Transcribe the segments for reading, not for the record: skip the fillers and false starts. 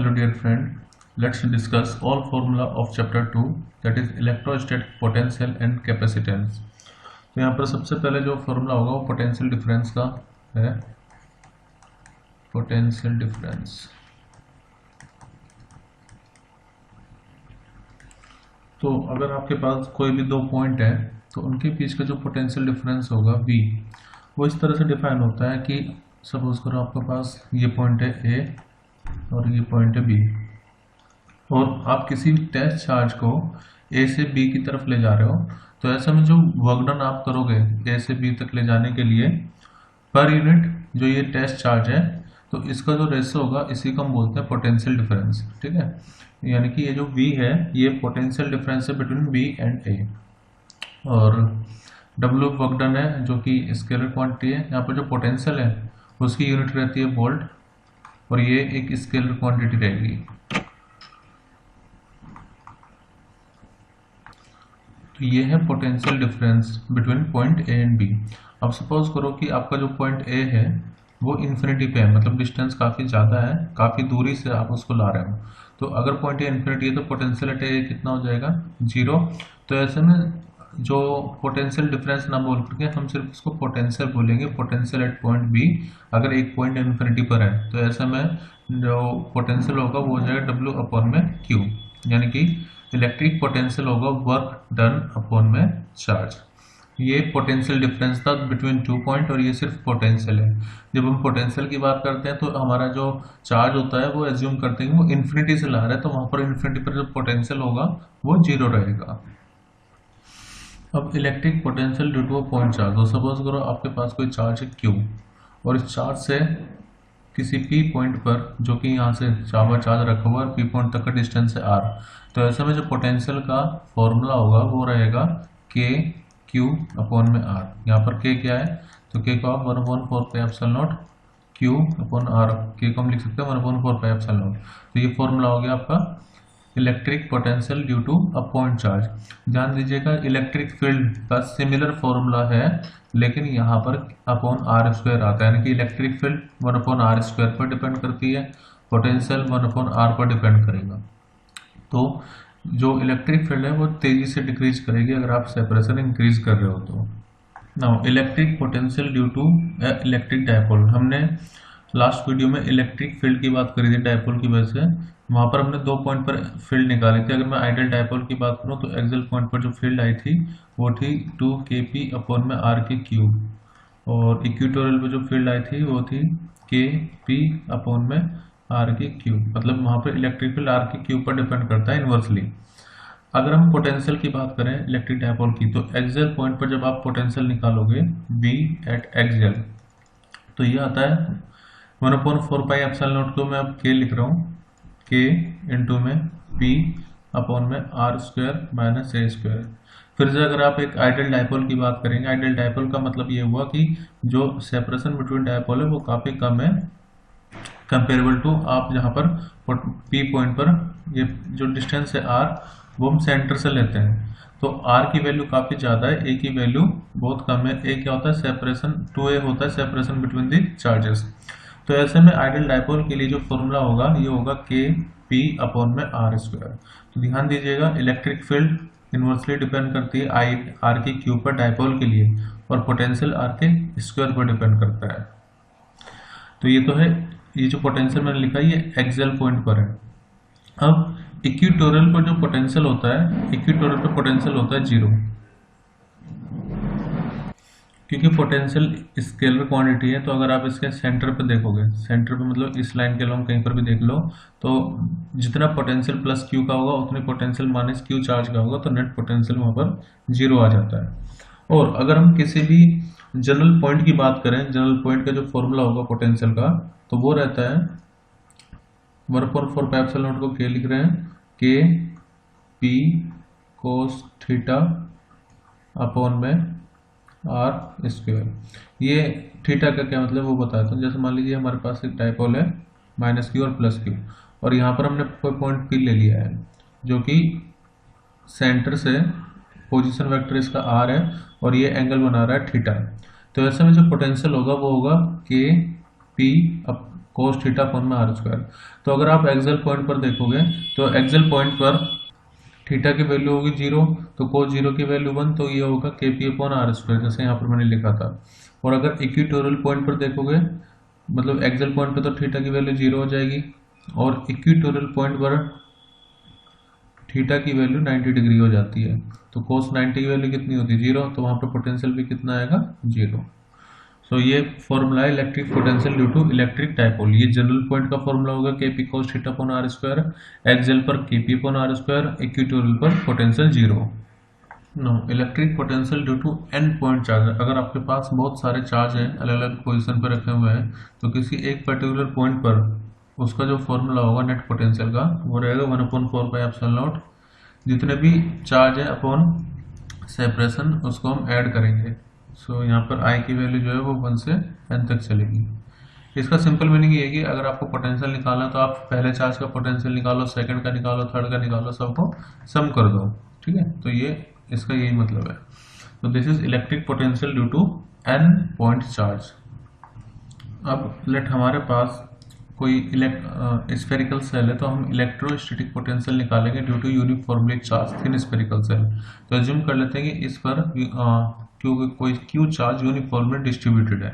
Hello dear friend, let's discuss all formula of chapter 2 that is electrostatic potential and capacitance। तो यहाँ पर सबसे पहले जो फॉर्मूला होगा वो पोटेंशियल डिफरेंस का है। पोटेंशियल डिफरेंस तो अगर आपके पास कोई भी दो पॉइंट है तो उनके बीच का जो पोटेंशियल डिफरेंस होगा V वो इस तरह से डिफाइन होता है कि सपोज करो आपके पास ये पॉइंट है A और ये पॉइंट है B और आप किसी टेस्ट चार्ज को A से B की तरफ ले जा रहे हो तो ऐसे में जो वर्क डन आप करोगे A से B तक ले जाने के लिए पर यूनिट जो ये टेस्ट चार्ज है तो इसका जो रेशो होगा इसी को हम बोलते हैं पोटेंशियल डिफरेंस। ठीक है, यानी कि ये जो V है ये पोटेंशियल डिफरेंस है बिटवीन B एंड A और W वर्क डन है जो कि स्केलर क्वांटिटी है। यहाँ पर जो पोटेंशियल है उसकी यूनिट रहती है वोल्ट और ये एक स्केलर क्वांटिटी रहेगी। तो ये है potential difference between point A and B। अब सपोज करो कि आपका जो पॉइंट A है वो इन्फिनिटी पे है, मतलब डिस्टेंस काफ़ी ज़्यादा है, काफ़ी दूरी से आप उसको ला रहे हो। तो अगर पॉइंट A इन्फिनिटी है तो पोटेंशियल एट A कितना हो जाएगा, 0। तो ऐसे में जो पोटेंशियल डिफरेंस ना बोल करके हम सिर्फ उसको पोटेंशियल बोलेंगे, पोटेंशियल एट पॉइंट B अगर एक पॉइंट इन्फिनिटी पर है तो ऐसे में जो पोटेंशियल होगा वो हो जाएगा W अपॉन में Q, यानी कि इलेक्ट्रिक पोटेंशियल होगा वर्क डन अपॉन में चार्ज। ये पोटेंशियल डिफरेंस था बिटवीन टू पॉइंट और ये सिर्फ पोटेंशियल है। जब हम पोटेंशियल की बात करते हैं तो हमारा जो चार्ज होता है वो एज्यूम करते हैं वो इन्फिनिटी से ला रहा है, तो वहां पर इन्फिनिटी पर जो पोटेंशियल होगा वो 0 रहेगा। अब electric potential due two point charge, तो सपोज करो आपके पास कोई चार्ज है Q और इस चार्ज से किसी P पॉइंट पर जो कि यहाँ से चार्ज रखा हुआ है P पॉइंट तक का डिस्टेंस है R, तो ऐसे में जो पोटेंशियल का फॉर्मूला होगा वो रहेगा K Q अपॉन में R। यहाँ पर K क्या है तो K को आप 1/4 pi epsilon not Q upon R, K को हम लिख सकते हैं 1/4 पाई एप्सिलॉन नॉट। तो ये फॉर्मूला हो गया आपका electric potential due to a point charge. ध्यान दीजिएगा इलेक्ट्रिक फील्ड का सिमिलर फॉर्मूला है लेकिन यहाँ पर अपॉन R स्क्वायर आता है, यानी कि इलेक्ट्रिक फील्ड 1/R स्क्वायर पर डिपेंड करती है, पोटेंशियल 1/R पर डिपेंड करेगा। तो जो इलेक्ट्रिक फील्ड है वो तेजी से डिक्रीज करेगी अगर आप सेपरेशन इंक्रीज कर रहे हो तो। Now electric potential due to electric dipole, हमने लास्ट वीडियो में इलेक्ट्रिक फील्ड की बात करी थी डायपोल की वजह से, वहां पर हमने 2 पॉइंट पर फील्ड निकाली थी। अगर मैं आइडियल डायपोल की बात करूं तो एक्सियल पॉइंट पर जो फील्ड आई थी वो थी 2kp अपॉन में R के क्यूब और इक्वेटोरियल पर जो फील्ड आई थी वो थी kp अपॉन में R के क्यूब, मतलब वहां पर इलेक्ट्रिक फील्ड R के क्यूब पर डिपेंड करता है इनवर्सली। अगर हम पोटेंशियल की बात करें इलेक्ट्रिक डायपोल की तो एक्सियल पॉइंट पर जब आप पोटेंशियल निकालोगे V एट एक्सियल तो ये आता है 1/4 पाई एप्सिलॉन नॉट को मैं अब K लिख रहा हूँ, K इंटू में P अपॉन में R square minus A square. फिर से अगर आप एक आइडियल डायपोल की बात करेंगे, आइडियल डायपोल का मतलब ये हुआ कि जो सेपरेशन बिटवीन डायपोल है वो काफ़ी कम है कंपेरेबल टू आप जहाँ पर P पॉइंट पर ये जो डिस्टेंस है R वो हम सेंटर से लेते हैं तो R की वैल्यू काफ़ी ज़्यादा है, A की वैल्यू बहुत कम है। A क्या होता है सेपरेशन, 2A होता है सेपरेशन बिटवीन द चार्जेस। तो ऐसे में आइडियल डायपोल के लिए जो फॉर्मूला होगा ये होगा Kp अपॉन में R स्क्वायर। तो ध्यान दीजिएगा इलेक्ट्रिक फील्ड इनवर्सली डिपेंड करती है R के क्यूब पर डायपोल के लिए और पोटेंशियल R के स्क्वायर पर डिपेंड करता है। तो ये तो है, ये जो पोटेंशियल मैंने लिखा ये एक्सियल पॉइंट पर है। अब इक्वेटोरियल पर जो पोटेंशियल होता है, इक्वेटोरियल पर पोटेंशियल होता है 0, क्योंकि पोटेंशियल स्केलर क्वांटिटी है। तो अगर आप इसके सेंटर पे देखोगे, सेंटर पे मतलब इस लाइन के अलॉन्ग कहीं पर भी देख लो तो जितना पोटेंशियल प्लस Q का होगा उतनी पोटेंशियल माइनस Q चार्ज का होगा, तो नेट पोटेंशियल वहां पर 0 आ जाता है। और अगर हम किसी भी जनरल पॉइंट की बात करें, जनरल पॉइंट का जो फॉर्मूला होगा पोटेंशियल का तो वो रहता है 1/4 पाई एप्सिलॉन नॉट को K लिख रहे हैं K P कोस थीटा अपॉन में R स्क्वायर। ये थीटा का क्या मतलब वो बताता हूँ। जैसे मान लीजिए हमारे पास एक डायपोल है माइनस Q और प्लस Q और यहाँ पर हमने कोई पॉइंट P ले लिया है जो कि सेंटर से पोजीशन वेक्टर इसका R है और ये एंगल बना रहा है थीटा। तो ऐसे में जो पोटेंशियल होगा वो होगा K P कोस थीटा अपॉन में आर स्क्वायर। तो अगर आप एक्सेल पॉइंट पर देखोगे तो एक्सेल पॉइंट पर थीटा की वैल्यू होगी 0, तो कोस 0 की वैल्यू 1, तो ये होगा K P upon R square, जैसे यहाँ पर मैंने लिखा था। और अगर इक्वेटोरियल पॉइंट पर देखोगे, मतलब एक्सेल पॉइंट पर, तो थीटा की वैल्यू 0 हो जाएगी, और इक्वेटोरियल पॉइंट पर थीटा की वैल्यू 90 डिग्री हो जाती है। तो कोस 90 की वैल्यू कितनी होती है? 0, तो वहाँ पर पोटेंशियल भी कितना आएगा? 0। सो ये फॉर्मूला है electric potential due to electric dipole. ये जनरल पॉइंट का फॉर्मूला होगा K P cos theta upon R square, axial पर K P upon R square, equatorial पर potential 0। No, electric potential due to an point charge. अगर आपके पास बहुत सारे charge हैं, अलग अलग पोजीशन पर रखे हुए हैं, तो किसी एक पर्टिकुलर पॉइंट पर उसका जो फॉर्मूला होगा नेट पोटेंशियल का, वो रहेगा 1/4πε0। जितने भी चार्ज है अपॉन सेपरेशन, उसको हम ऐड करेंगे। सो यहाँ पर आई की वैल्यू जो है वो 1 से n तक चलेगी। इसका सिंपल मीनिंग ये है कि अगर आपको पोटेंशियल निकालना है तो आप पहले चार्ज का पोटेंशियल निकालो, सेकंड का निकालो, थर्ड का निकालो, सबको सम कर दो। ठीक है, तो ये इसका यही मतलब है। तो this is electric potential due to n point charge. अब लेट हमारे पास कोई स्फेरिकल सेल है, तो हम इलेक्ट्रोस्टैटिक पोटेंशियल निकालेंगे due to uniformly charge thin spherical shell. तो एज्यूम कर लेते हैं कि इस पर कोई क्यू चार्ज यूनिफॉर्मली डिस्ट्रीब्यूटेड है,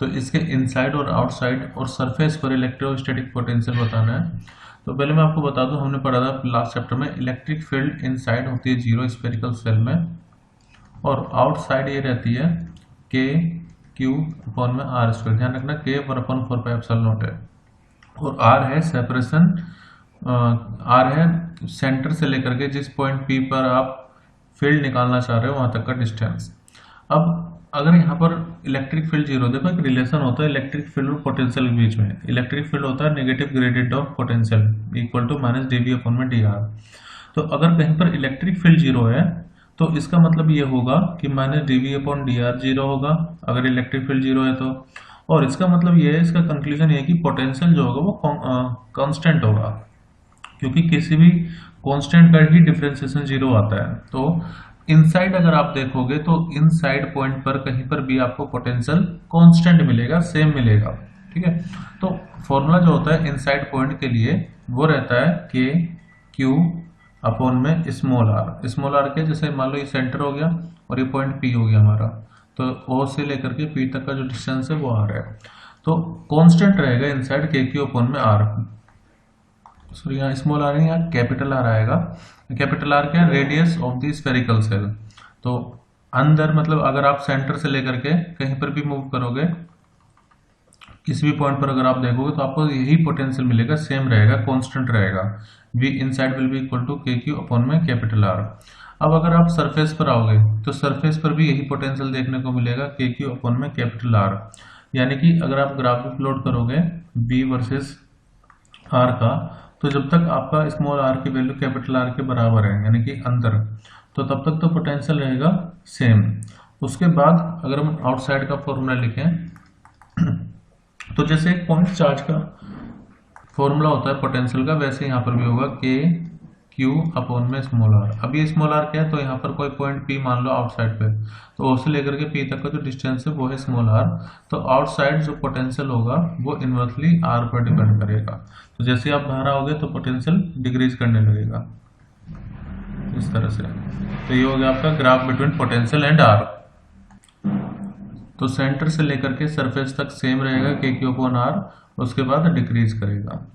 तो इसके इनसाइड और आउटसाइड और सरफेस पर इलेक्ट्रोस्टैटिक पोटेंशियल बताना है। तो पहले मैं आपको बता दूं, हमने पढ़ा था लास्ट चैप्टर में, इलेक्ट्रिक फील्ड इनसाइड होती है 0 स्फेरिकल सेल में, और आउटसाइड ये रहती है के क्यू अपॉन में आर स्क्वायर। ध्यान रखना के 1/4πε0 है, और आर है सेपरेशन, आर है सेंटर से लेकर के जिस पॉइंट पी पर आप फील्ड निकालना चाह रहे हो वहां तक का डिस्टेंस। अब अगर यहाँ पर इलेक्ट्रिक फील्ड 0, देखो एक रिलेशन होता है इलेक्ट्रिक फील्ड और पोटेंशियल के बीच में। इलेक्ट्रिक फील्ड होता है negative gradient of potential equal to minus dV upon में dr। तो अगर कहीं पर इलेक्ट्रिक फील्ड 0 है, तो इसका मतलब ये होगा कि माइनस dV अपॉन dr 0 होगा, अगर इलेक्ट्रिक फील्ड 0 है तो। और इसका मतलब ये है, इसका कंक्लूजन ये है कि पोटेंशियल जो होगा वो कांस्टेंट होगा, क्योंकि किसी भी कांस्टेंट का ही डिफरेंशिएशन 0 आता है। तो इनसाइड अगर आप देखोगे तो इनसाइड पॉइंट पर कहीं पर भी आपको पोटेंशियल कांस्टेंट मिलेगा, सेम मिलेगा। ठीक है, तो फॉर्मूला जो होता है इनसाइड पॉइंट के लिए वो रहता है के क्यू अपॉन में स्मॉल आर। स्मॉल आर के जैसे मान लो ये सेंटर हो गया और ये पॉइंट पी हो गया हमारा, तो ओ से लेकर के पी तक का जो डिस्टेंस है वो आर है, तो कांस्टेंट रहेगा इनसाइड के क्यू अपॉन में आर। सॉरी, यहाँ स्मॉल आर नहीं, यहाँ कैपिटल आर आएगा। कैपिटल आर क्या है? Radius of the spherical shell. तो अंदर मतलब अगर आप सेंटर से लेकर के कहीं पर भी मूव करोगे, किसी भी पॉइंट पर अगर आप देखोगे तो आपको यही पोटेंशियल मिलेगा, सेम रहेगा, कांस्टेंट रहेगा। V inside will be equal to K Q upon में कैपिटल आर। अब अगर आप सरफेस पर आओगे तो सरफेस पर भी यही पोटेंशियल देखने को मिलेगा, के क्यू अपॉन में कैपिटल आर। यानी कि अगर आप ग्राफ भी प्लॉट करोगे बी वर्सेस आर का, तो जब तक आपका स्मॉल आर की वैल्यू कैपिटल आर के बराबर है, यानी कि अंदर, तो तब तक तो पोटेंशियल रहेगा सेम। उसके बाद अगर हम आउटसाइड का फॉर्मूला लिखें, तो जैसे एक पॉइंट चार्ज का फॉर्मूला होता है पोटेंशियल का, वैसे यहाँ पर भी होगा के क्यू अपॉन में स्मॉल आर। अब ये स्मॉल आर क्या है? तो यहाँ पर कोई पॉइंट पी मान लो आउटसाइड पे, तो ओ से लेकर के पी तक का जो डिस्टेंस है वो है स्मॉल आर। तो आउटसाइड जो पोटेंशियल होगा वो इनवर्सली आर पर डिपेंड करेगा। तो जैसे आप बाहर आओगे तो पोटेंशियल डिक्रीज करने लगेगा इस तरह से। तो ये हो गया आपका graph between potential and R. तो सेंटर से लेकर के सरफेस तक सेम रहेगा के क्यू अपॉन आर, उसके बाद डिक्रीज करेगा।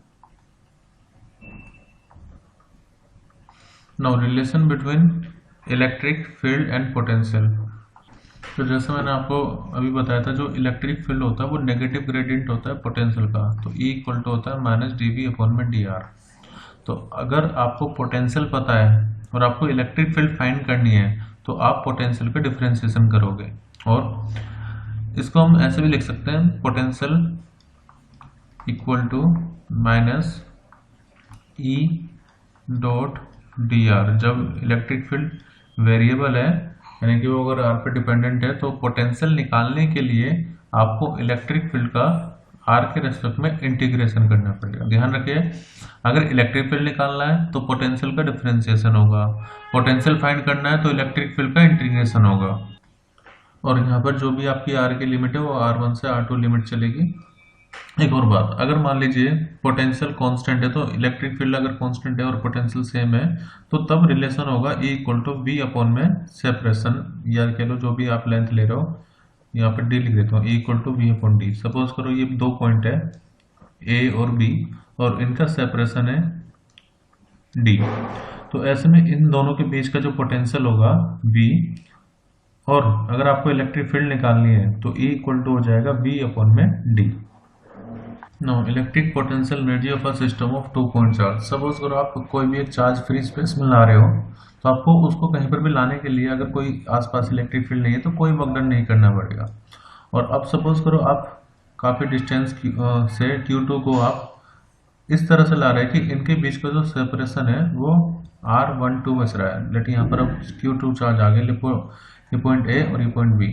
Now relation between electric field and potential. तो जैसे मैंने आपको अभी बताया था, जो इलेक्ट्रिक फील्ड होता है वो नेगेटिव ग्रेडियंट होता है पोटेंशियल का, तो E इक्वल टू होता है माइनस dV अपॉन में dr। तो अगर आपको पोटेंशियल पता है और आपको इलेक्ट्रिक फील्ड फाइंड करनी है, तो आप पोटेंशियल का डिफरेंशिएशन करोगे। और इसको हम ऐसे भी लिख सकते हैं, potential equal to minus E dot dr। जब इलेक्ट्रिक फील्ड वेरिएबल है, यानी कि वो अगर r पे डिपेंडेंट है, तो पोटेंशियल निकालने के लिए आपको इलेक्ट्रिक फील्ड का r के रेस्पेक्ट में इंटीग्रेशन करना पड़ेगा। ध्यान रखिए, अगर इलेक्ट्रिक फील्ड निकालना है तो पोटेंशियल का डिफरेंशिएशन होगा, पोटेंशियल फाइंड करना है तो इलेक्ट्रिक फील्ड का इंटीग्रेशन होगा। और यहाँ पर जो भी आपकी r की लिमिट है वो r1 से r2 लिमिट चलेगी। एक और बात, अगर मान लीजिए पोटेंशियल कांस्टेंट है, तो इलेक्ट्रिक फील्ड अगर कांस्टेंट है और पोटेंशियल सेम है, तो तब रिलेशन होगा E equal to V upon में सेपरेशन, या कह लो जो भी आप लेंथ ले रहे हो, यहाँ पर डी लिख देता हूँ, E equal to V upon D. Suppose करो ये दो पॉइंट है ए और बी और इनका सेपरेशन है डी, तो ऐसे में इन दोनों के बीच का जो पोटेंशियल होगा V, और अगर आपको इलेक्ट्रिक फील्ड निकालनी है तो E इक्वल टू हो जाएगा V अपॉन में D। Now electric potential energy of a system of 2 point charge. Suppose करो आप कोई भी एक चार्ज फ्री स्पेस में ला रहे हो, तो आपको उसको कहीं पर भी लाने के लिए अगर कोई आसपास इलेक्ट्रिक फील्ड नहीं है तो कोई वर्क डन नहीं करना पड़ेगा। और अब सपोज करो आप काफ़ी डिस्टेंस से Q2 को आप इस तरह से ला रहे हैं कि इनके बीच का जो सेपरेशन है वो R12 बच रहा है। लेकिन यहाँ पर अब Q2 चार्ज आ गए, ये पॉइंट A और ये पॉइंट B,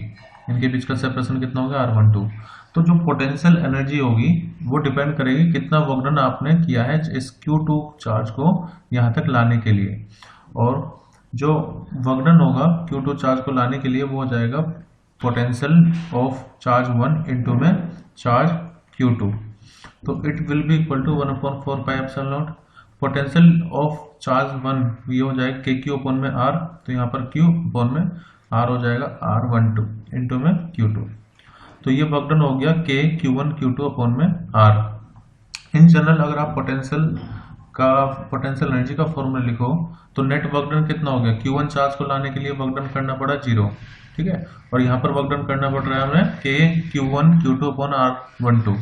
इनके बीच का सेपरेशन कितना हो गया R12। तो जो पोटेंशियल एनर्जी होगी वो डिपेंड करेगी कितना वर्क डन आपने किया है इस Q2 चार्ज को यहाँ तक लाने के लिए, और जो वर्क डन होगा Q2 चार्ज को लाने के लिए वो हो जाएगा पोटेंशियल ऑफ चार्ज 1 इंटू में चार्ज Q2, तो it will be equal to 1/4 pi epsilon nought. Potential of charge 1 ये हो जाएगा KQ अपॉन में R, तो यहाँ पर Q अपॉन में R हो जाएगा R12 इंटू में Q2, तो ये वर्क डन हो गया K Q1 Q2 अपॉन में R। इन जनरल अगर आप पोटेंशियल एनर्जी का फॉर्मूला लिखो तो नेट वर्क डन कितना हो गया, Q1 चार्ज को लाने के लिए वर्क डन करना पड़ा 0, ठीक है, और यहाँ पर वर्क डन करना पड़ रहा है हमें K Q1 Q2 upon R12।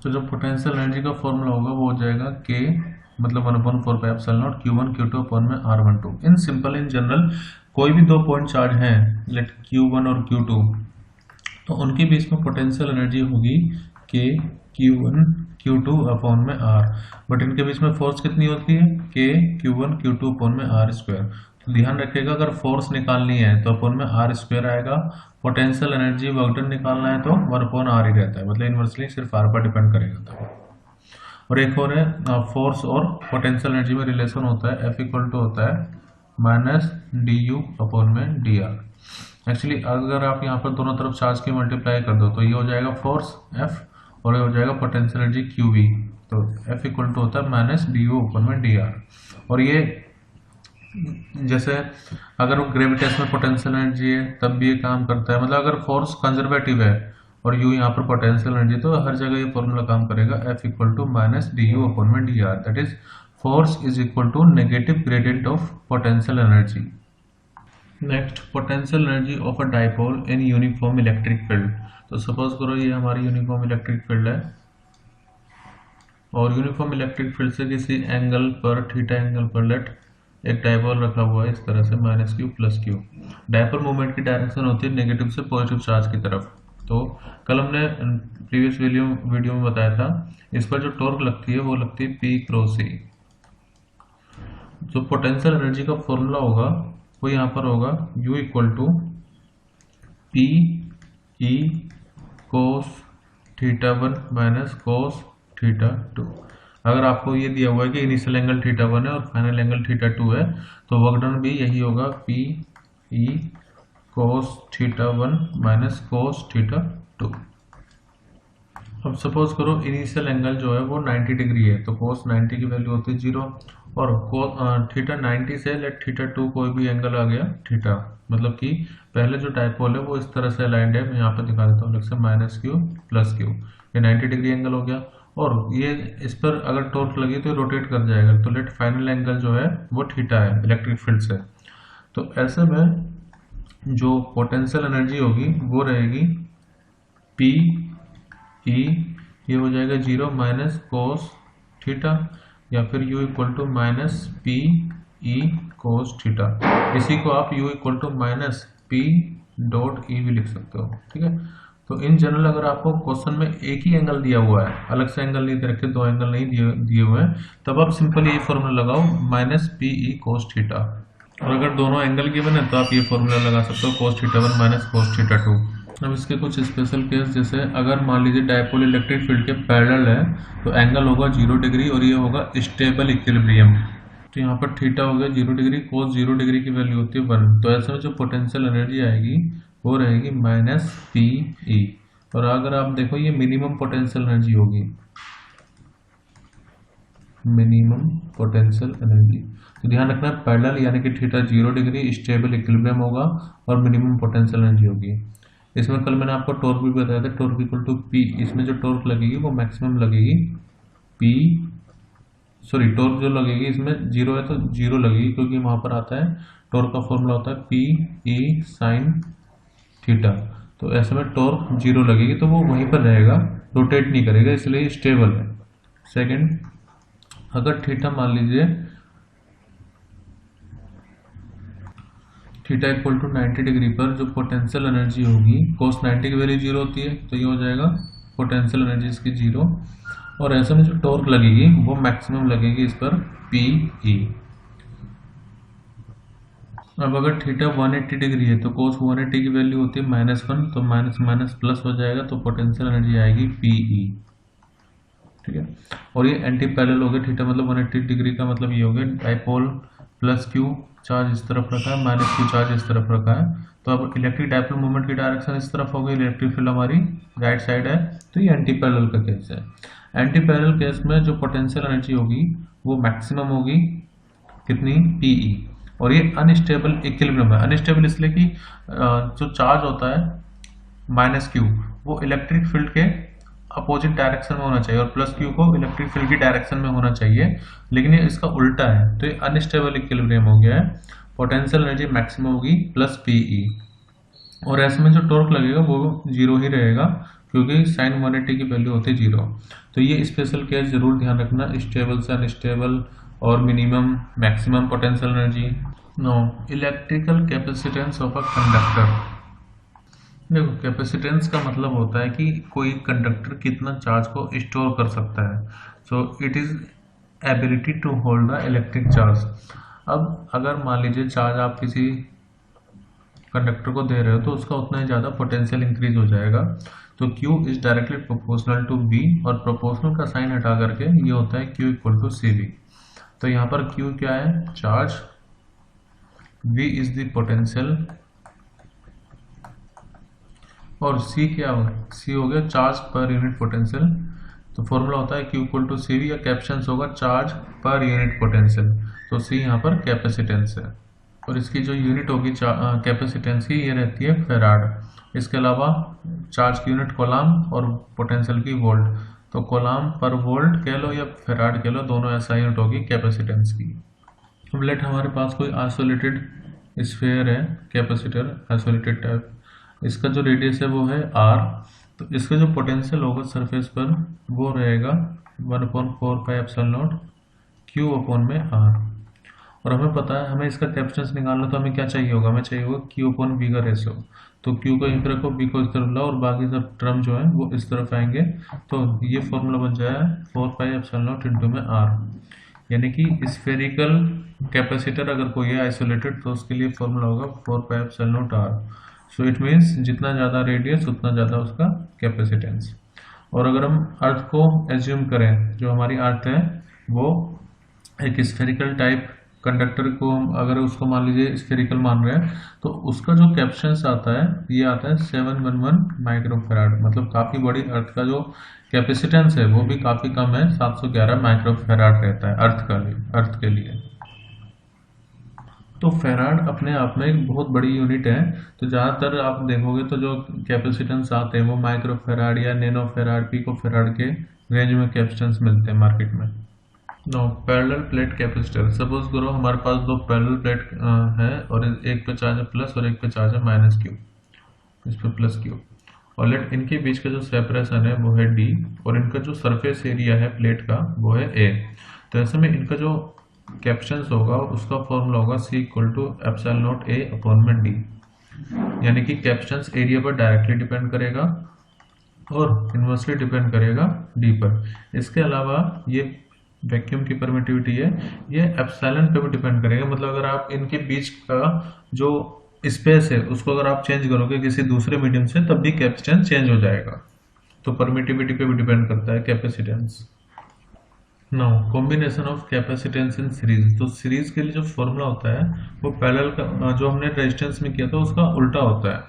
तो जो पोटेंशियल एनर्जी का फॉर्मूला होगा वो हो जाएगा K मतलब 1/4 pi epsilon not Q1 Q2 upon में R12। In simple in general कोई भी दो पॉइंट चार्ज हैं लेट Q1 और Q2, तो उनके बीच में पोटेंशियल एनर्जी होगी K Q1 Q2 अपॉन में R, बट इनके बीच में फोर्स कितनी होती है K Q1 Q2 अपॉन में R स्क्वायर। तो ध्यान रखिएगा अगर फोर्स निकालनी है तो अपॉन में R स्क्वायर आएगा, पोटेंशियल एनर्जी वर्क डन निकालना है तो 1/R ही रहता है, मतलब इनवर्सली सिर्फ R पर डिपेंड करेगा तब। और एक और है फोर्स और पोटेंशियल एनर्जी में रिलेशन होता है F इक्वल टू होता है माइनस DU अपॉन में DR। एक्चुअली अगर आप यहाँ पर दोनों तरफ चार्ज की मल्टीप्लाई कर दो तो ये हो जाएगा फोर्स F और ये हो जाएगा पोटेंशियल एनर्जी QV, तो F इक्वल टू होता है माइनस DU अपॉन में DR। और ये जैसे अगर वो ग्रेविटेशनल पोटेंशियल एनर्जी है तब भी ये काम करता है, मतलब अगर फोर्स कंजर्वेटिव है और U यहाँ पर पोटेंशियल एनर्जी, तो हर जगह ये फॉर्मूला काम करेगा F equal to minus DU upon में DR, that is force is equal to negative gradient of potential energy. Next potential energy of a dipole in uniform electric field. तो suppose करो ये हमारी यूनिफॉर्म इलेक्ट्रिक फील्ड है और uniform electric field से किसी angle पर थीटा एंगल पर लेट एक डाइपोल रखा हुआ है इस तरह से -Q + Q। डाइपोल मूवमेंट की डायरेक्शन होती है नेगेटिव से पॉजिटिव चार्ज की तरफ। तो कल हमने प्रीवियस वीडियो में बताया था इस पर जो टॉर्क लगती है वो लगती है P × E। जो पोटेंशियल एनर्जी का फॉर्मूला होगा वो यहाँ पर होगा U equal to P E cos θ1 minus cos θ2। अगर आपको ये दिया हुआ है कि इनिशियल एंगल θ1 है और फाइनल एंगल θ2 है तो वर्क डन भी यही होगा P E cos θ1 minus cos θ2। अब सपोज करो इनिशियल एंगल जो है वो 90 डिग्री है, तो cos 90 की वैल्यू होती है 0 और θ 90 से लेट θ2 कोई भी एंगल आ गया θ, मतलब कि पहले जो डाइपोल है वो इस तरह से अलाइंड है। मैं यहाँ पे दिखा देता हूँ, जैसे -Q + Q, ये 90 डिग्री एंगल हो गया और ये इस पर अगर टॉर्क लगी तो रोटेट कर जाएगा, तो लेट फाइनल एंगल जो है वो θ है इलेक्ट्रिक फील्ड से। तो ऐसे में जो पोटेंशियल एनर्जी होगी वो रहेगी P E, ये हो जाएगा 0 माइनस cos θ, या फिर U equal to minus P E cos θ। इसी को आप U equal to minus P dot E भी लिख सकते हो, ठीक है। तो इन जनरल अगर आपको क्वेश्चन में एक ही एंगल दिया हुआ है, अलग से एंगल नहीं दे रखे, दो एंगल नहीं दिए हुए हैं, तब आप सिंपल ये फॉर्मूला लगाओ माइनस P E cos θ। और अगर दोनों एंगल गिवन है तो आप ये फॉर्मूला लगा सकते हो cos θ1 माइनस cos θ2। अब इसके कुछ स्पेशल केस, जैसे अगर मान लीजिए डाइपोल इलेक्ट्रिक फील्ड के पैरेलल है तो एंगल होगा 0 डिग्री और ये होगा स्टेबल इक्विलिब्रियम। तो यहाँ पर थीटा हो गया 0 डिग्री, cos 0 डिग्री की वैल्यू होती है 1। तो ऐसे में जो पोटेंशियल एनर्जी आएगी वो रहेगी -PE और अगर आप देखो ये मिनिमम पोटेंशियल एनर्जी होगी, मिनिमम पोटेंशियल एनर्जी। तो ध्यान रखना पैरेलल यानी कि थीटा 0 डिग्री स्टेबल इक्विलिब्रियम होगा और मिनिमम पोटेंशियल एनर्जी होगी। इसमें कल मैंने आपको टॉर्क भी बताया था, टॉर्क इक्वल टू पी। इसमें जो टॉर्क लगेगी वो मैक्सिमम लगेगी पी, सॉरी टॉर्क जो लगेगी इसमें 0 है तो 0 लगेगी, क्योंकि वहां पर आता है टॉर्क का फॉर्मूला होता है पी ई साइन थीटा। तो ऐसे में टॉर्क 0 लगेगी तो वो वहीं पर रहेगा, रोटेट नहीं करेगा, इसलिए स्टेबल है। सेकंड, अगर थीटा मान लीजिए थीटा इक्वल टू 90 डिग्री पर जो पोटेंशियल एनर्जी होगी cos 90 की वैल्यू 0 होती है, तो ये हो जाएगा पोटेंशियल एनर्जी इसकी 0। और ऐसे में जो टॉर्क लगेगी वो मैक्सिमम लगेगी इस पर पी ई। अब अगर थीटा 180 डिग्री है तो cos 180 की वैल्यू होती है -1, तो माइनस माइनस प्लस हो जाएगा, तो पोटेंशियल एनर्जी आएगी पी ई। ठीक है, और ये एंटी पैरेलल हो गया, थीटा मतलब 180 डिग्री का मतलब ये हो गया डाइपोल प्लस क्यू चार्ज इस तरफ रखा है, माइनस क्यू चार्ज इस तरफ रखा है। तो अब इलेक्ट्रिक डाइपोल मूवमेंट की डायरेक्शन इस तरफ हो गई, इलेक्ट्रिक फील्ड हमारी राइट साइड है, तो ये एंटी पैरेलल का केस है। एंटी पैरेलल केस में जो पोटेंशियल एनर्जी होगी वो मैक्सिमम होगी कितनी, पीई। और ये अनस्टेबल इक्विलिब्रियम है। अनस्टेबल इसलिए कि जो चार्ज होता है माइनस क्यू वो इलेक्ट्रिक फील्ड के अपोजिट डायरेक्शन में होना चाहिए और प्लस क्यू को इलेक्ट्रिक फील्ड की डायरेक्शन में होना चाहिए, लेकिन ये इसका उल्टा है, तो ये अनस्टेबल इक्विलिब्रियम हो गया है। पोटेंशियल एनर्जी मैक्सिमम होगी प्लस पीई। और ऐसे में जो टॉर्क लगेगा वो 0 ही रहेगा, क्योंकि साइन 180 की वैल्यू होती है 0। तो ये स्पेशल केस जरूर ध्यान रखना, स्टेबल से अनस्टेबल और minimum maximum potential energy. Now, electrical capacitance of a conductor. देखो, कैपेसिटेंस का मतलब होता है कि कोई कंडक्टर कितना चार्ज को स्टोर कर सकता है। So it is ability to hold the electric charge. अब अगर मान लीजिए चार्ज आप किसी कंडक्टर को दे रहे हो तो उसका उतना ही ज़्यादा पोटेंशियल इंक्रीज हो जाएगा। तो Q is directly proportional to V, और प्रोपोर्शनल का साइन हटा करके ये होता है Q इक्वल टू CV। तो यहाँ पर Q क्या है, charge, V is the potential, और C क्या होगा, C हो गया चार्ज पर यूनिट पोटेंशियल। तो फॉर्मूला होता है Q इक्वल टू CV, या कैप्शंस होगा चार्ज पर यूनिट पोटेंशियल। तो C यहाँ पर कैपेसिटेंस है, और इसकी जो यूनिट होगी कैपेसिटेंस की ये रहती है फेराड। इसके अलावा चार्ज की यूनिट कोलाम और पोटेंशियल की वोल्ट। तो कोलाम पर वोल्ट कह लो या फेराड कह लो, दोनों ऐसा यूनिट होगी कैपेसिटेंस की। अब लेट हमारे पास कोई आइसोलेटेड स्फीयर है, कैपेसिटर आइसोलेटेड टाइप, इसका जो रेडियस है वो है r। तो इसका जो पोटेंशियल होगा सरफेस पर वो रहेगा 1/4πε0 Q अपॉन में r। और हमें पता है हमें इसका कैपेसिटेंस निकालना, तो हमें क्या चाहिए होगा, हमें चाहिए होगा Q अपॉन V का रेशो। तो Q को यहीं पर रखो, V को इस तरफ लाओ, और बाकी सब टर्म जो है वो इस तरफ आएंगे। तो ये फॉर्मूला बन जाए 4πε0 इंटू में r, यानी कि स्फेरिकल कैपेसिटर अगर कोई है आइसोलेटेड तो उसके लिए फॉर्मूला होगा 4πε0 r। सो इट मीन्स जितना ज़्यादा रेडियस उतना ज़्यादा उसका कैपेसिटेंस। और अगर हम अर्थ को एज्यूम करें, जो हमारी अर्थ है वो एक स्फेरिकल टाइप कंडक्टर को हम अगर उसको मान लीजिए स्फेरिकल मान रहे हैं, तो उसका जो कैपेसिटेंस आता है ये आता है 711 माइक्रोफेराड। मतलब काफ़ी बड़ी अर्थ का जो कैपेसिटेंस है वो भी काफ़ी कम है, 711 माइक्रोफेराड रहता है अर्थ के लिए। तो फेराड अपने आप में एक बहुत बड़ी यूनिट है। तो ज़्यादातर आप देखोगे तो जो कैपेसिटेंस आते हैं वो माइक्रोफेराड या नैनोफेराड, पिकोफेराड के रेंज में कैपेसिटेंस मिलते हैं मार्केट में। No, parallel plate capacitor. Suppose करो हमारे पास दो पैरेलल प्लेट है और एक पे चार्ज है प्लस और एक पे चार्ज है माइनस क्यू, इस पे प्लस क्यू, और लेट इनके बीच का जो सेपरेशन है वो है d, और इनका जो सरफेस एरिया है प्लेट का वो है a। तो ऐसे में इनका जो कैपेसिटेंस होगा उसका फॉर्मूला होगा C equal to ε0 A upon में d, यानी कि कैपेसिटेंस एरिया पर डायरेक्टली डिपेंड करेगा और इन्वर्सली डिपेंड करेगा d पर। इसके अलावा ये वैक्यूम की परमिटिविटी है, ये एप्सिलॉन पे भी डिपेंड करेगा। मतलब अगर आप इनके बीच का जो स्पेस है उसको अगर आप चेंज करोगे किसी दूसरे मीडियम से तब भी कैपेसिटेंस चेंज हो जाएगा। तो परमिटिविटी पे भी डिपेंड करता है capacitance. Now combination of capacitance in series. तो सीरीज के लिए जो फॉर्मूला होता है वो पैरेलल का जो हमने रेजिस्टेंस में किया था उसका उल्टा होता है।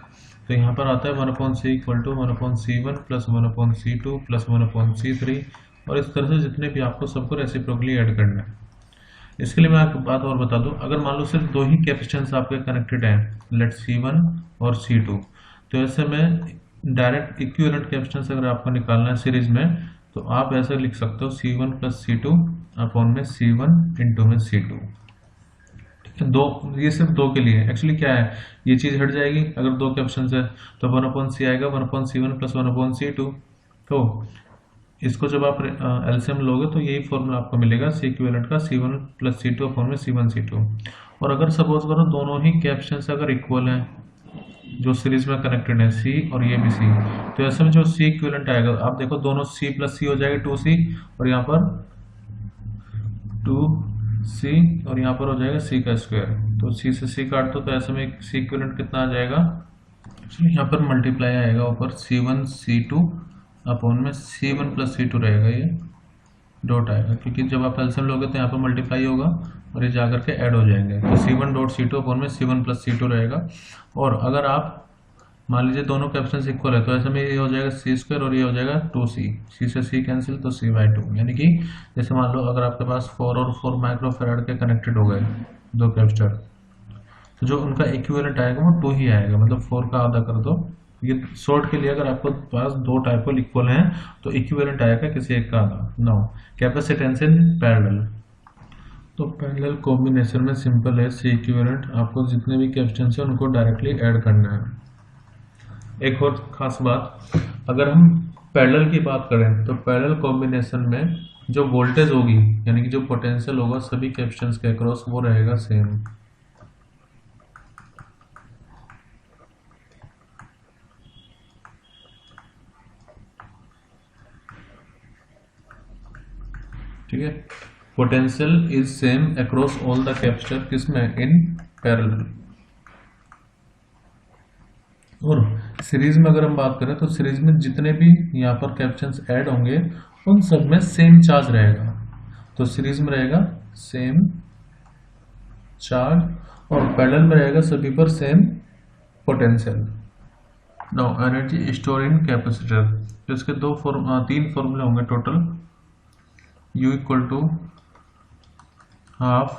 तो यहाँ पर आता है 1/c equal to 1/c1 plus 1/c2 plus 1/c3, और इस तरह से जितने भी आपको सबको रेसिप्रोकली ऐड करना है। इसके लिए मैं आपको बात और बता दूं, अगर मान लो सिर्फ दो ही कैपेसिटेंस आपके कनेक्टेड हैं, लेट C1 और C2, तो ऐसे में डायरेक्ट इक्विवेलेंट कैपेसिटेंस अगर आपको निकालना है सीरीज में, तो आप ऐसे लिख सकते हो C1 प्लस C2 अपॉन में C1 इंटू में C2। दो, ये सिर्फ दो के लिए एक्चुअली क्या है, ये चीज हट जाएगी अगर दो कैपेसिटेंस है, तो 1/c आएगा 1/c1 प्लस 1/c2। तो इसको जब आप एलसीएम लोगे तो यही फॉर्मूला आपको मिलेगा C इक्विवेलेंट का, C1 प्लस C2 अपॉन में C1 C2। और अगर सपोज करो दोनों ही कैपेसिटेंस अगर इक्वल हैं, जो सीरीज में कनेक्टेड है C और ये भी C, तो ऐसे में जो C इक्विवेलेंट आएगा, आप देखो दोनों C प्लस C हो जाएगा 2C, और यहाँ पर 2C, और यहाँ पर हो जाएगा C का स्क्वायर। तो C से C काट दो, तो ऐसे में C इक्विवेलेंट कितना आ जाएगा, यहाँ पर मल्टीप्लाई आएगा ऊपर C1 C2 अपॉन में C1 प्लस C2 रहेगा, ये डॉट आएगा क्योंकि जब आप एलसीएम लोगे तो यहाँ पर मल्टीप्लाई होगा और ये जाकर के ऐड हो जाएंगे, तो C1 डॉट C2 अपॉन में C1 प्लस C2 रहेगा। और अगर आप मान लीजिए दोनों कैपेसिटेंस इक्वल है, तो ऐसे में ये हो जाएगा C स्क्वायर और ये हो जाएगा 2C, C से C कैंसिल, तो C/2। यानी कि जैसे मान लो अगर आपके पास 4 और 4 माइक्रोफैराड के कनेक्टेड हो गए दो कैपेसिटर, तो जो उनका इक्विवेलेंट आएगा वो 2 ही आएगा, मतलब 4 का आधा कर दो। ये शॉर्ट के लिए अगर आपको पास दो डाइपोल इक्वल हैं तो इक्विवेलेंट आएगा किसी एक का आधा। नाउ कैपेसिटेंस इन पैरेलल, तो पैरेलल कॉम्बिनेशन में सिंपल है, C इक्विवेलेंट आपको जितने भी कैपेसिटेंस है उनको डायरेक्टली ऐड करना है। एक और खास बात, अगर हम पैरेलल की बात करें तो पैरेलल कॉम्बिनेशन में जो वोल्टेज होगी यानी कि जो पोटेंशियल होगा सभी कैपेसिटेंस के अक्रॉस वो रहेगा सेम। ठीक है, potential is same across all the capacitor, किसमें, इन पैरेलल। और सीरीज में अगर हम बात करें तो सीरीज में जितने भी यहाँ पर कैपेसिटेंस ऐड होंगे उन सब में सेम चार्ज रहेगा, तो सीरीज में रहेगा सेम चार्ज और पैरेलल में रहेगा सभी पर same potential. Now energy store in capacitor, तो इसके तीन फॉर्मूले होंगे total. U equal to half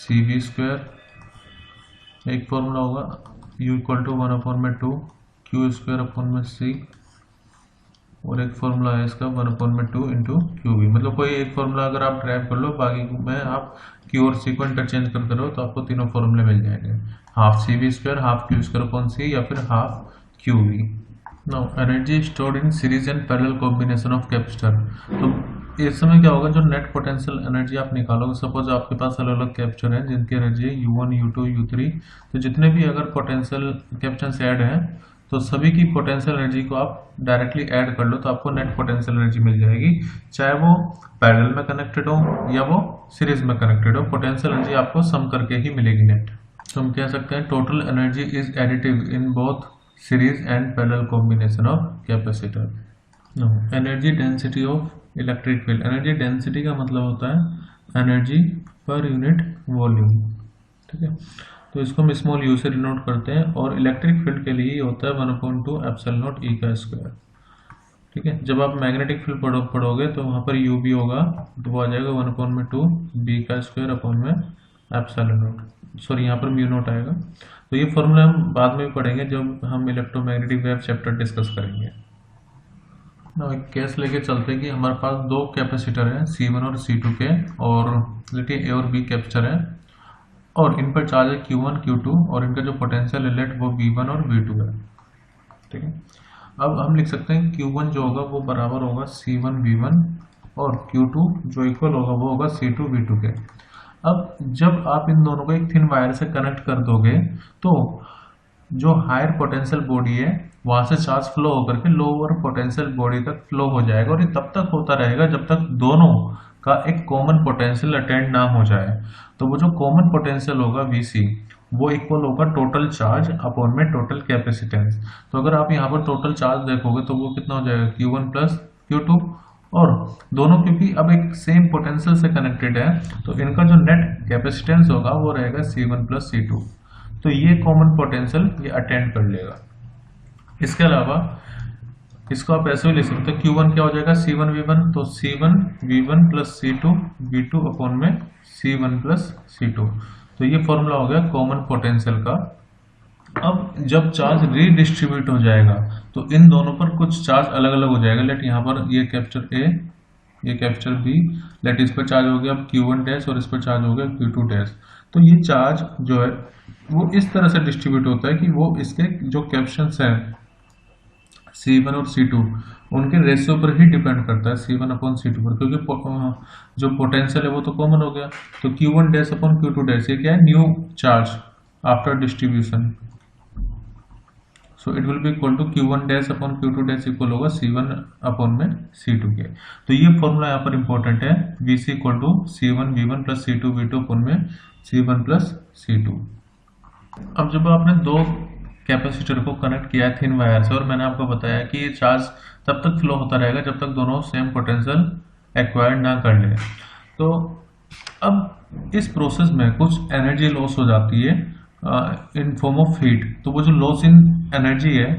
CV square, एक फॉर्मूला होगा U equal to 1/2 Q square upon में C, और एक फॉर्मूला है इसका 1/2 इंटू QV। मतलब कोई एक फॉर्मूला अगर आप ड्राइव कर लो, बाकी में आप Q और C को इंटरचेंज करते रहो तो आपको तीनों फॉर्मूले मिल जाएंगे, half CV square, half Q square upon C या फिर half QV। Now energy stored in series and parallel combination of capacitor, तो इस समय क्या होगा, जो नेट पोटेंशियल एनर्जी आप निकालोगे, सपोज आपके पास अलग अलग कैपेसिटर हैं जिनकी एनर्जी है U1 U2 U3, तो जितने भी अगर पोटेंशियल कैपेसिटेंस ऐड हैं तो सभी की पोटेंशियल एनर्जी को आप डायरेक्टली ऐड कर लो तो आपको नेट पोटेंशियल एनर्जी मिल जाएगी, चाहे वो पैरेलल में कनेक्टेड हो या वो सीरीज में कनेक्टेड हो, पोटेंशियल एनर्जी आपको सम करके ही मिलेगी नेट। तो हम कह सकते हैं total energy is additive in both series and parallel combination of capacitor. Energy density of electric field, energy density का मतलब होता है एनर्जी पर यूनिट वॉल्यूम। ठीक है, तो इसको हम स्मॉल u से डिनोट करते हैं, और इलेक्ट्रिक फील्ड के लिए होता है 1/2 एप्सिलॉन नॉट E का स्क्वायर। ठीक है, जब आप मैग्नेटिक फील्ड पढ़ोगे तो वहाँ पर u भी होगा, तो वो आ जाएगा 1/2 B का स्क्वायर अपॉन में एप्सिलॉन नॉट, सॉरी यहाँ पर म्यू नॉट आएगा। तो ये फॉर्मूला हम बाद में भी पढ़ेंगे जब हम इलेक्ट्रोमैग्नेटिक वेव चैप्टर डिस्कस करेंगे। ना एक केस लेके चलते हैं कि हमारे पास दो कैपेसिटर हैं C1 और C2 के, और देखिए A और B कैपेसिटर हैं और इन पर चार्ज है Q1 Q2 और इनका जो पोटेंशियल इलेक्ट वो V1 और V2 है। ठीक है, अब हम लिख सकते हैं Q1 जो होगा वो बराबर होगा C1 V1 और Q2 जो इक्वल होगा वो होगा C2 V2 के। अब जब आप इन दोनों को एक थिन वायर से कनेक्ट कर दोगे तो जो हायर पोटेंशियल बॉडी है वहां से चार्ज फ्लो होकर के लोअर पोटेंशियल बॉडी तक फ्लो हो जाएगा, और ये तब तक होता रहेगा जब तक दोनों का एक कॉमन पोटेंशियल अटेंड ना हो जाए। तो वो जो कॉमन पोटेंशियल होगा VC वो इक्वल होगा टोटल चार्ज अपॉन में टोटल कैपेसिटेंस। तो अगर आप यहाँ पर टोटल चार्ज देखोगे तो वो कितना हो जाएगा Q1 प्लस Q2, और दोनों क्योंकि अब एक सेम पोटेंशियल से कनेक्टेड है तो इनका जो नेट कैपेसिटेंस होगा वो रहेगा C1 प्लस C2। तो ये कॉमन पोटेंशियल ये अटेंड कर लेगा। इसके अलावा इसको आप ऐसे भी लिख सकते हो, Q1 क्या हो जाएगा C1V1, तो C1V1 प्लस C2V2 अपॉन में C1 प्लस C2। तो ये फॉर्मूला हो गया कॉमन पोटेंशियल का। अब जब चार्ज रीडिस्ट्रीब्यूट हो जाएगा तो इन दोनों पर कुछ चार्ज अलग अलग हो जाएगा। लेट यहाँ पर ये कैप्चर A, ये कैप्चर B, लेट इस पर चार्ज हो गया अब Q1 डैश और इस पर चार्ज हो गया Q2 डैश। तो ये चार्ज जो है वो इस तरह से डिस्ट्रीब्यूट होता है कि वो इसके जो कैप्शंस हैं C1 और C2 उनके रेशियो पर ही डिपेंड करता है, C1 अपॉन C2 पर, क्योंकि जो पोटेंशियल है वो तो कॉमन हो गया। तो Q1 dash upon Q2 dash ये क्या है, new charge after distribution. So it will be equal to Q1 dash upon Q2 dash equal होगा C1 अपॉन में C2 के। तो ये फॉर्मूला यहाँ पर इंपॉर्टेंट है, VC equal to C1V1 plus C2V2 upon में C1 प्लस C2। अब जब आपने दो कैपेसिटर को कनेक्ट किया है थिन वायर से और मैंने आपको बताया कि ये चार्ज तब तक फ्लो होता रहेगा जब तक दोनों सेम पोटेंशियल एक्वायर्ड ना कर ले। तो अब इस प्रोसेस में कुछ एनर्जी लॉस हो जाती है इन फॉर्म ऑफ हीट। तो वो जो लॉस इन एनर्जी है,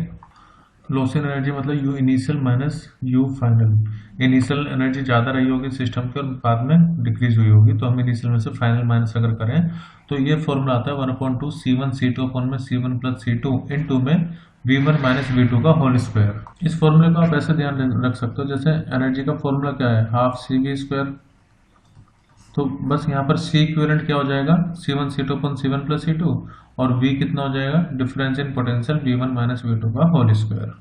लॉस इन एनर्जी मतलब you initial minus you final. Initial energy ज़्यादा रही होगी सिस्टम की और बाद में डिक्रीज हुई होगी, तो हम इनिशियल में से फाइनल माइनस अगर करें तो ये फॉर्मूला आता है 1/2 C1 C2 अपॉन में C1 plus C2 in to में V1 माइनस V2 का होल स्क्वायर। इस फॉर्मूले को आप ऐसे ध्यान रख सकते हो, जैसे एनर्जी का फॉर्मूला क्या है, हाफ CV स्क्वायर। तो बस यहाँ पर C इक्विवेलेंट क्या हो जाएगा, C1 C2 upon C1 plus C2 और V कितना हो जाएगा, difference in potential V1 minus V2 का whole square.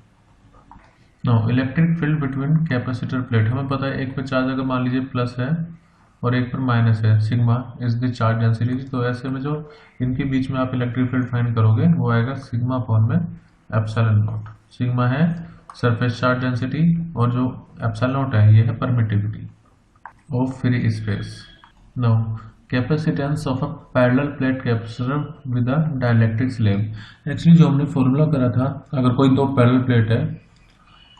Now electric field between capacitor plate, हमें पता है एक पे चार्ज अगर मान लीजिए प्लस है और एक पर माइनस है, sigma is the charge density. तो ऐसे में जो इनके बीच में आप इलेक्ट्रिक फील्ड फाइंड करोगे वो आएगा सिग्मा अपॉन में एप्सिलॉन नॉट। सिग्मा है सरफेस चार्ज डेंसिटी और जो एप्सिलॉन नॉट है ये है permittivity of free space. Now capacitance of a parallel plate capacitor with a dielectric slab. Actually जो हमने फॉर्मूला करा था, अगर कोई दो पैरेलल प्लेट है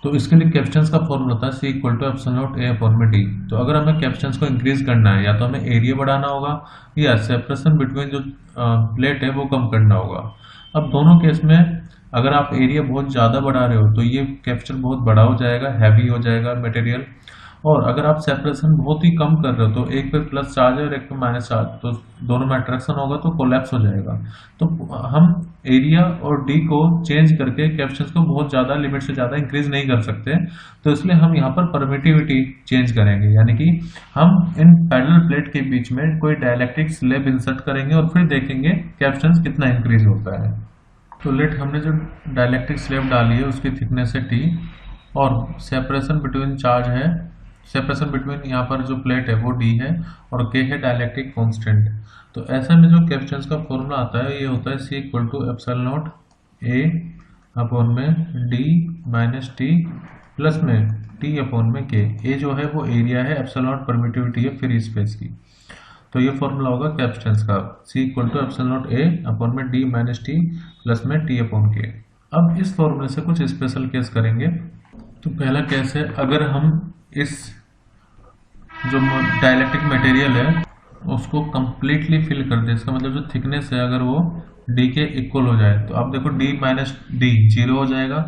तो इसके लिए कैपेसिटेंस का फॉर्मूला था C equal to epsilon naught A upon में D। तो अगर हमें कैपेसिटेंस को इंक्रीज करना है या तो हमें एरिया बढ़ाना होगा या सेपरेशन बिटवीन जो प्लेट है वो कम करना होगा। अब दोनों केस में अगर आप एरिया बहुत ज़्यादा बढ़ा रहे हो तो ये कैपेसिटर बहुत बड़ा हो जाएगा, हैवी हो जाएगा मटेरियल। और अगर आप सेपरेशन बहुत ही कम कर रहे हो तो एक पे प्लस चार्ज है और एक पे माइनस चार्ज, तो दोनों में अट्रैक्शन होगा तो कोलैप्स हो जाएगा। तो हम एरिया और डी को चेंज करके कैपेसिटेंस को बहुत ज़्यादा लिमिट से ज़्यादा इंक्रीज नहीं कर सकते, तो इसलिए हम यहाँ पर परमिटिविटी चेंज करेंगे, यानी कि हम इन पैरेलल प्लेट के बीच में कोई डाइलेक्ट्रिक स्लैब इंसर्ट करेंगे और फिर देखेंगे कैपेसिटेंस कितना इंक्रीज होता है। तो लेट हमने जो डाइलेक्ट्रिक स्लैब डाली है उसकी थिकनेस है T और सेपरेशन बिटवीन चार्ज है, सेपरेशन बिटवीन यहाँ पर जो प्लेट है वो D है और K है डाइलेक्ट्रिक कांस्टेंट। तो ऐसे में जो कैपेसिटेंस का फॉर्मूला आता है ये होता है C equal to epsilon naught A upon में D माइनस T प्लस में T अपॉन में K। A जो है वो एरिया है, एप्सिलॉन नॉट परमिटिविटी है फ्री स्पेस की। तो ये फॉर्मूला होगा कैपेसिटेंस का, C equal to epsilon naught A upon में D माइनस T प्लस में T अपॉन K। अब इस फॉर्मूले से कुछ स्पेशल केस करेंगे। तो पहला केस है, अगर हम इस जो डाइलेक्ट्रिक मटेरियल है उसको कंप्लीटली फिल कर दे, इसका मतलब जो थिकनेस है अगर वो D के इक्वल हो जाए, तो आप देखो D माइनस D 0 हो जाएगा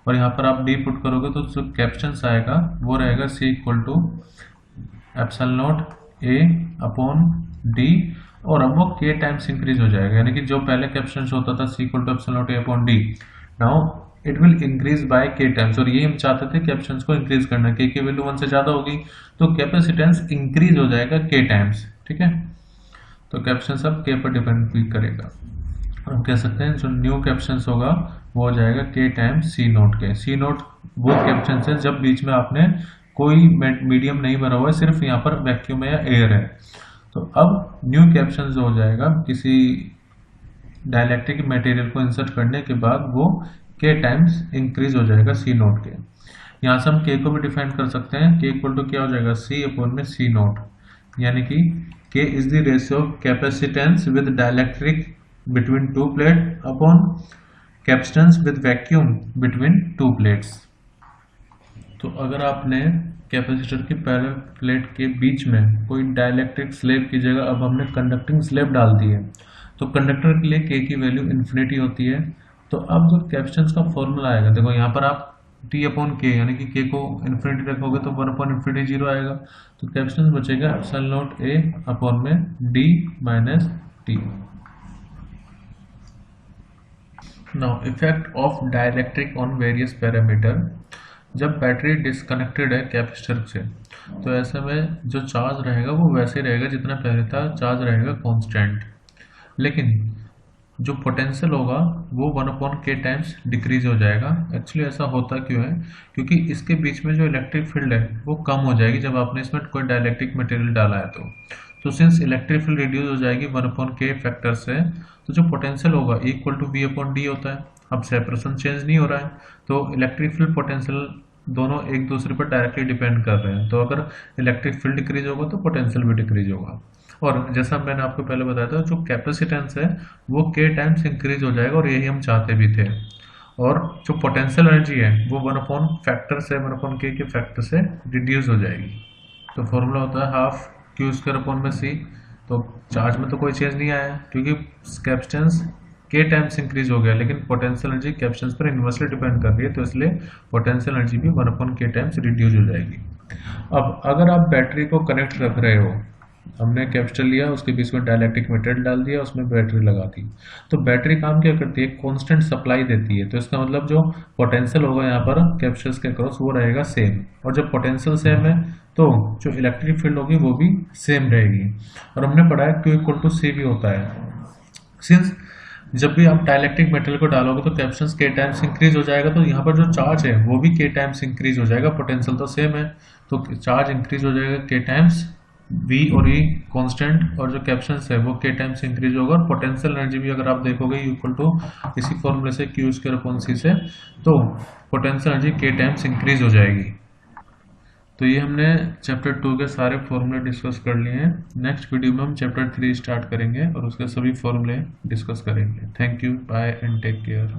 और यहाँ पर आप D पुट करोगे तो जो कैपेसिटेंस आएगा वो रहेगा C equal to epsilon naught A upon D और अब वो K टाइम्स इंक्रीज हो जाएगा, यानी कि जो पहले कैपेसिटेंस होता था C equal to epsilon naught A upon D, now it will increase by K times. और ये हम चाहते थे कैपेसिटेंस को इंक्रीज करना, K की वैल्यू 1 से ज़्यादा होगी तो कैपेसिटेंस इंक्रीज हो जाएगा K टाइम्स, ठीक है। तो कैपेसिटेंस अब K पर डिपेंड भी करेगा। हम कह सकते हैं जो न्यू कैपेसिटेंस होगा वो हो जाएगा K टाइम्स C नोट के। C नोट वो कैपेसिटेंस है जब बीच में आपने कोई मीडियम नहीं भरा हुआ है, सिर्फ यहाँ पर वैक्यूम है या एयर है। तो अब न्यू कैपेसिटेंस हो जाएगा किसी डाइलेक्ट्रिक मटेरियल को इंसर्ट करने के बाद वो K टाइम्स इंक्रीज हो जाएगा C नोट के। यहाँ से हम K को भी डिफाइन कर सकते हैं, K इक्वल टू क्या हो जाएगा C अपॉन में C नोट, यानी कि K is the ratio of capacitance with dielectric between two plate upon capacitance with vacuum between two plates. तो अगर आपने कैपेसिटर की पैरेलल प्लेट के बीच में कोई डाइलेक्ट्रिक स्लैब की जगह अब हमने कंडक्टिंग स्लैब डाल दी है, तो कंडक्टर के लिए K की वैल्यू इन्फिनिटी होती है तो अब जो कैपेसिटेंस का फॉर्मूला आएगा, देखो यहाँ पर आप टी अपॉन के यानी कि के को इन्फिनिटी रखोगे तो 1 अपॉन इन्फिनिटी 0 आएगा, तो कैपेसिटेंस बचेगा एप्सिलॉन नॉट ए अपॉन में D minus T. Now effect of dielectric on various parameter. जब बैटरी डिस्कनेक्टेड है कैपेसिटर से, तो ऐसे में जो चार्ज रहेगा वो वैसे ही रहेगा जितना पहले था, चार्ज रहेगा कांस्टेंट, लेकिन जो पोटेंशियल होगा वो 1 अपॉन के टाइम्स डिक्रीज हो जाएगा। एक्चुअली ऐसा होता क्यों है, क्योंकि इसके बीच में जो इलेक्ट्रिक फील्ड है वो कम हो जाएगी जब आपने इसमें कोई डाइलेक्ट्रिक मटेरियल डाला है। तो सिंस इलेक्ट्रिक फील्ड रिड्यूस हो जाएगी 1 अपॉन के फैक्टर से, तो जो पोटेंशियल होगा equal to V upon D होता है। अब सेपरेशन चेंज नहीं हो रहा है, तो इलेक्ट्रिक फील्ड पोटेंशियल दोनों एक दूसरे पर डायरेक्टली डिपेंड कर रहे हैं। तो अगर इलेक्ट्रिक फील्ड डिक्रीज होगा तो पोटेंशियल भी डिक्रीज होगा। और जैसा मैंने आपको पहले बताया था, जो कैपेसिटेंस है वो के टाइम्स इंक्रीज हो जाएगा, और यही हम चाहते भी थे। और जो पोटेंशियल एनर्जी है वो 1 अपॉन फैक्टर से 1 अपॉन के फैक्टर से रिड्यूस हो जाएगी। तो फॉर्मूला होता है हाफ क्यू स्क्वायर अपॉन में सी। तो चार्ज में तो कोई चेंज नहीं आया क्योंकि कैपेसिटेंस के टाइम्स इंक्रीज हो गया, लेकिन पोटेंशियल एनर्जी कैपेसिटेंस पर इन्वर्सली डिपेंड कर रही है, तो इसलिए पोटेंशियल एनर्जी भी 1 अपॉन के टाइम्स रिड्यूस हो जाएगी। अब अगर आप बैटरी को कनेक्ट रख रहे हो, हमने कैपेसिटर लिया, उसके बीच में डाइलेक्ट्रिक मटेरियल डाल दिया, उसमें बैटरी लगा दी, तो बैटरी काम क्या करती है, कांस्टेंट सप्लाई देती है। तो इसका मतलब जो पोटेंशियल होगा यहाँ पर कैपेसिटर्स के अक्रॉस वो रहेगा सेम, और जब पोटेंशियल सेम है तो जो इलेक्ट्रिक फील्ड होगी वो भी सेम रहेगी। और हमने पढ़ा है क्यू इक्वल टू सी भी होता है। सिंस जब भी आप डाइलेक्ट्रिक मटेरियल को डालोगे तो कैपेसिटेंस के टाइम्स इंक्रीज हो जाएगा, तो यहाँ पर जो चार्ज है वो भी के टाइम्स इंक्रीज हो जाएगा, पोटेंशियल तो सेम है, तो चार्ज इंक्रीज हो जाएगा के टाइम्स, V और E कांस्टेंट, और जो कैपेसिटेंस है वो के टाइम्स इंक्रीज होगा। और पोटेंशियल एनर्जी भी अगर आप देखोगे इक्वल टू इसी फॉर्मूले से क्यू स्क्वायर अपॉन सी से, तो पोटेंशियल एनर्जी के टाइम्स इंक्रीज हो जाएगी। तो ये हमने चैप्टर 2 के सारे फॉर्मूले डिस्कस कर लिए हैं। नेक्स्ट वीडियो में हम चैप्टर 3 स्टार्ट करेंगे और उसके सभी फॉर्मूले डिस्कस करेंगे। Thank you, bye and take care.